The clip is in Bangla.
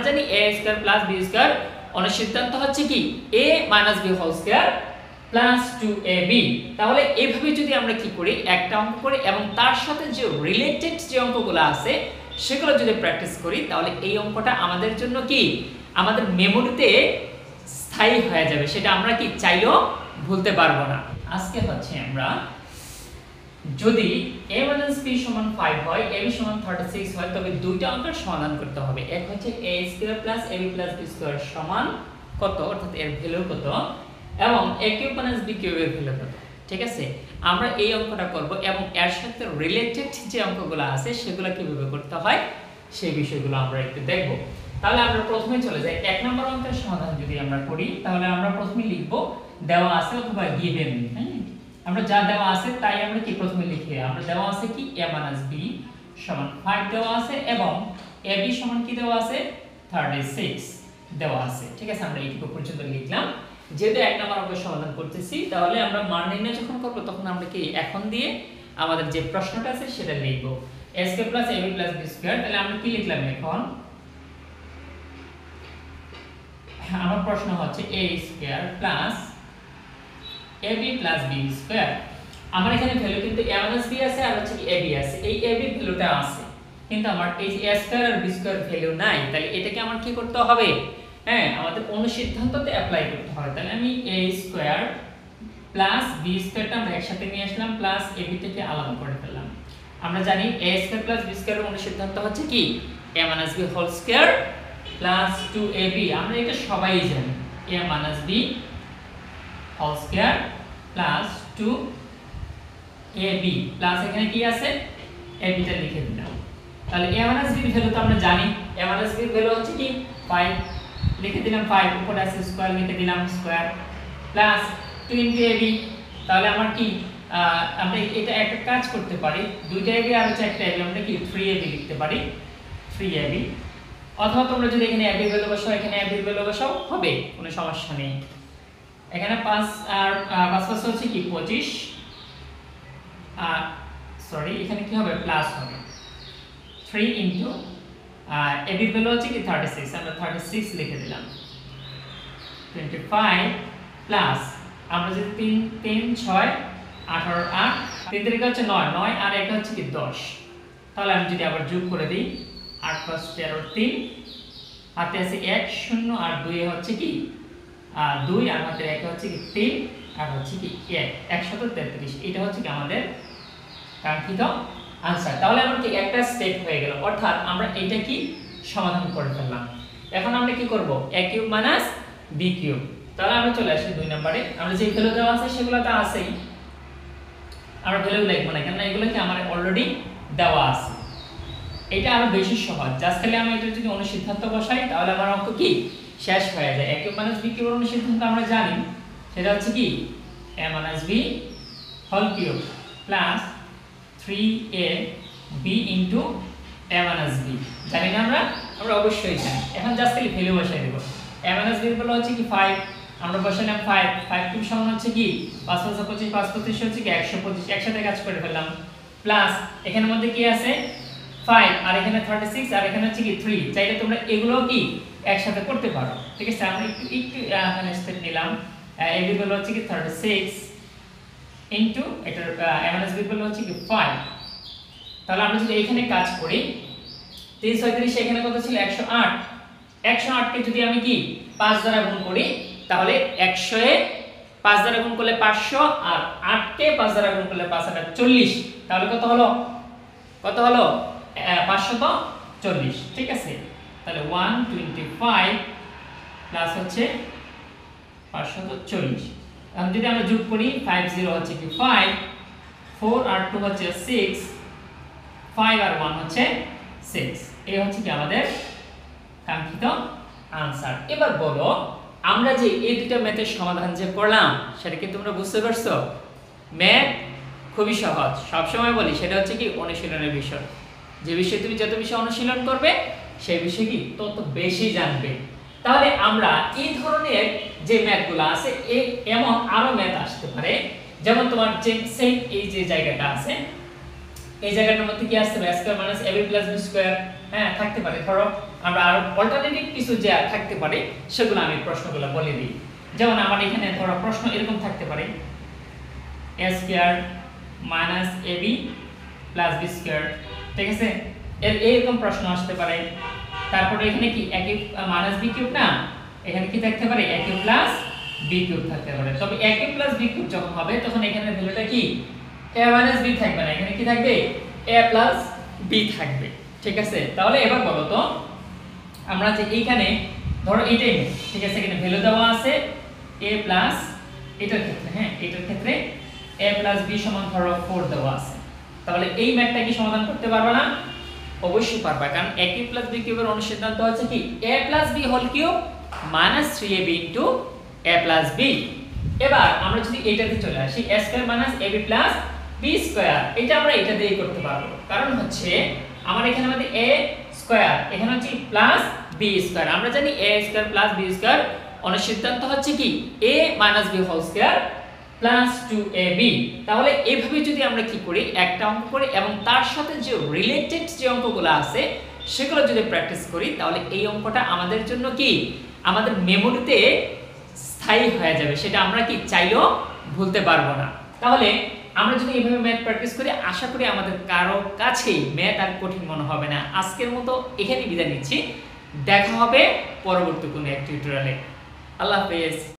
আমরা জানি a square plus b square অনুসিদ্ধান্ত হচ্ছে কি a minus b whole square plus 2ab। তাহলে এইভাবে যদি আমরা কি করি একটা অঙ্ক করি এবং তার সাথে যে রিলেটেড যে অঙ্কগুলো আছে সেগুলো যদি প্র্যাকটিস করি তাহলে এই অঙ্কটা আমাদের জন্য কি আমাদের মেমোরিতে স্থায়ী হয়ে যাবে, সেটা আমরা কি চাইলেও ভুলতে পারবো না। আজকে হচ্ছে আমরা যদি a - b = 5 হয় ab = 36 হয় তবে দুইটা অঙ্কের সমাধান করতে হবে। এক হচ্ছে a² + ab + b² সমান কত অর্থাৎ এর ভ্যালু কত এবং a³ - b³ এর ভ্যালু কত। ঠিক আছে, আমরা এই অঙ্কটা করব এবং এর সাথে রিলেটেড যে অঙ্কগুলো আছে সেগুলো কিভাবে করতে হয় সেই বিষয়গুলো আমরা একটু দেখব। তাহলে আমরা প্রথমে চলে যাই এক নম্বর অঙ্কের সমাধান যদি আমরা করি তাহলে আমরা প্রথমে লিখব দেওয়া আছে অথবা গিভেন। হ্যাঁ, আমরা যা দেওয়া আছে তাই আমরা কি প্রথমে লিখি। আমরা দেওয়া আছে কি a - b = 5 দেওয়া আছে এবং ab সমান কি দেওয়া আছে 36 দেওয়া আছে। ঠিক আছে, আমরা এইটুকু পর্যন্ত লিখলাম। যেহেতু এক নম্বর অঙ্কের সমাধান করতেছি তাহলে আমরা মান নির্ণয় যখন করব তখন আমরা কি এখন দিয়ে আমাদের যে প্রশ্নটা আছে সেটা লিখব a² + ab + b²। তাহলে আমরা কি লিখলাম এখন আমার প্রশ্ন হচ্ছে a² + ab + b²। আমার এখানে ভ্যালু কিন্তু a - b আছে আর হচ্ছে কি ab আছে, এই ab এর ভ্যালুটা আছে কিন্তু আমার এই a² আর b² ভ্যালু নাই। তাহলে এটাকে আমার কি করতে হবে, হ্যাঁ আমাদের অনুসিদ্ধান্ততে অ্যাপ্লাই করতে হবে। তাহলে আমি a² + b² টা আমরা একসাথে নিয়ে আসলাম প্লাস ab থেকে আলাদা করে ফেললাম। আমরা জানি a² + b² এর অনুসিদ্ধান্ত হচ্ছে কি a - b whole square plus 2ab। আমরা এটা সবাই জানি a - b whole square plus 2ab plus এখানে কি আছে ab টা লিখে দিলাম। তাহলে a - b এর ভ্যালু তো আমরা জানি, a - b এর ভ্যালু হচ্ছে কি 5 লিখে দিলাম, 5 উপরে আছে স্কয়ার লিখে দিলাম স্কয়ার প্লাস 2ab। তাহলে আমার কি আমরা এটা একটা কাজ করতে পারি, দুইটা ab আর হচ্ছে একটা ab আমরা কি 3ab লিখতে পারি 3ab। অথবা তোমরা যদি এখানে ab এর ভ্যালু বসাও এখানে ab এর ভ্যালু বসাও হবে, কোনো সমস্যা নেই। এখানে 5 আর 5 5 হচ্ছে কি 25 সরি এখানে কি হবে প্লাস হবে 3 ab এর ভ্যালু হচ্ছে কি 36 আমরা 36 লিখে দিলাম 25 প্লাস আমরা যদি 3 3 6 18 8 3 3 হচ্ছে 9 9 আর 1 হচ্ছে কি 10। তাহলে আমি যদি আবার যোগ করে দেই 8 + 13 3 হাতে আছে 1 0 আর 2 হচ্ছে কি 2 আর হাতে 1 হচ্ছে কি 3 আর হচ্ছে কি 1 133। এটা হচ্ছে কি আমাদের কাঙ্ক্ষিত आंसर। তাহলে আমরা কি একটা স্টেপ হয়ে গেল, অর্থাৎ আমরা এটা কি সমাধান করে ফেললাম। এখন আমরা কি করব a³ - b³। তাহলে আমরা চলে আসি 2 নম্বরে। আমরা যে ভ্যালু দেওয়া আছে সেগুলো তো আছেই, আমরা ভ্যালু লিখব না কারণ এগুলো কি আমার অলরেডি দেওয়া আছে। এটা আরো বেশি সহজ, জাস্ট খালি আমি এটা যদি অনুসিদ্ধান্ত বসাই তাহলে আমার অঙ্ক কি শেষ হয়ে যায়। a³ - b³ এর অনুসিদ্ধান্ত আমরা জানি, সেটা হচ্ছে কি a - b whole cube plus 3ab into a - b। জানি না আমরা অবশ্যই জানি। এখন জাস্ট খালি ভ্যালু বসাই দেব। a - b এর ভ্যালু হচ্ছে কি 5, আমরা বসালাম 5 5 কিউব সমান হচ্ছে কি 5 5 25 5 25 হচ্ছে কি 125, একসাথে কাজ করে ফেললাম প্লাস এখানের মধ্যে কি আছে 5 আর এখানে 36 আর এখানে হচ্ছে কি 3। চাইলে তোমরা এগুলো কি একসাথে করতে পারো। ঠিক আছে, আমরা একটু এখানে স্টেপ নিলাম। ab এর ভ্যালু হচ্ছে কি 36 ইনটু এটার a - b এর ভ্যালু হচ্ছে কি 5। তাহলে আমরা যদি এখানে কাজ করি 3 36 এখানে কত ছিল 108। 108 কে যদি আমি কি 5 দ্বারা গুণ করি তাহলে 100 এ 5 দ্বারা গুণ করলে 500 আর 8 কে 5 দ্বারা গুণ করলে 5 আর 40। তাহলে কত হলো 540। ঠিক আছে, তাহলে 125 প্লাস হচ্ছে 540। এখন যদি আমরা যোগ করি 50 হচ্ছে কি 5 4 আর 2 হচ্ছে 6 5 আর 1 হচ্ছে 6। এই হচ্ছে কি আমাদের কাঙ্ক্ষিত आंसर। এবার বলো আমরা যে এই দুটো ম্যাথের সমাধান যে করলাম সেটা কি তোমরা বুঝতে পারছো? ম্যাথ খুবই সহজ, সব সময় বলি সেটা হচ্ছে কি অনুশীলনের বিষয়। যে বিষয়ে তুমি যত বেশি অনুশীলন করবে সেই বিষয় কি তত বেশি জানবে। তাহলে আমরা এই ধরনের যে ম্যাথগুলো আছে এমন আরো ম্যাথ আসতে পারে, যেমন তোমার যে সেম এই যে জায়গাটা আছে এই জায়গাটার মধ্যে কি আসছে a² - ab + b² হ্যাঁ থাকতে পারে, ধরো আমরা আরো অল্টারনেটিভ কিছু যা থাকতে পারে সেগুলো আমি প্রশ্নগুলো বলে দিই। যেমন আমার এখানে ধরো প্রশ্ন এরকম থাকতে পারে a square minus ab plus b square, ঠিক আছে, এরকম প্রশ্ন আসতে পারে। তারপরে এখানে কি a cube minus b cube না, এখানে কি থাকতে পারে a cube plus b cube থাকতে পারে। তবে a cube plus b cube যখন হবে তখন এখানে ভ্যালুটা কি a মাইনাস b থাকবে না, এখানে কি থাকবে a প্লাস b থাকবে, ঠিক আছে। তাহলে এবার বলো তো আমরা যে এইখানে ধরো এইটাই নেই, ঠিক আছে, এখানে ভ্যালু দেওয়া আছে a প্লাস এটার ক্ষেত্রে, হ্যাঁ এটার ক্ষেত্রে a প্লাস b সমান ধরো 4 দেওয়া আছে। তাহলে এই ম্যাথটা কি সমাধান করতে পারবে না? অবশ্যই পারবে, কারণ a কিউব প্লাস b কিউবের অনুসিদ্ধান্ত হচ্ছে কি a plus b whole cube minus 3ab into a plus b। এবার আমরা যদি এইটাতে চলে আসি a square minus ab plus b square, এটা আমরা এটা দিয়েই করতে পারবো, কারণ হচ্ছে আমার এখানে আমাদের a স্কয়ার, এখানে হচ্ছে প্লাস b স্কয়ার। আমরা জানি a square plus b square অনুসিদ্ধান্ত হচ্ছে কি a minus b whole square plus 2ab। তাহলে এইভাবে যদি আমরা কি করি একটা অঙ্ক করি এবং তার সাথে যে রিলেটেড যে অঙ্কগুলো আছে সেগুলো যদি প্র্যাকটিস করি, তাহলে এই অঙ্কটা আমাদের জন্য কি আমাদের মেমোরিতে স্থায়ী হয়ে যাবে, সেটা আমরা কি চাইলেও ভুলতে পারবো না। তাহলে আমরা যদি এইভাবে ম্যাথ প্র্যাকটিস করি, আশা করি আমাদের কারো কাছেই ম্যাথ আর কঠিন মনে হবে না। আজকের মতো এখানেই বিদায় নিচ্ছি, দেখা হবে পরবর্তী কোনো এক টিউটোরিয়ালে। আল্লাহ হাফেজ।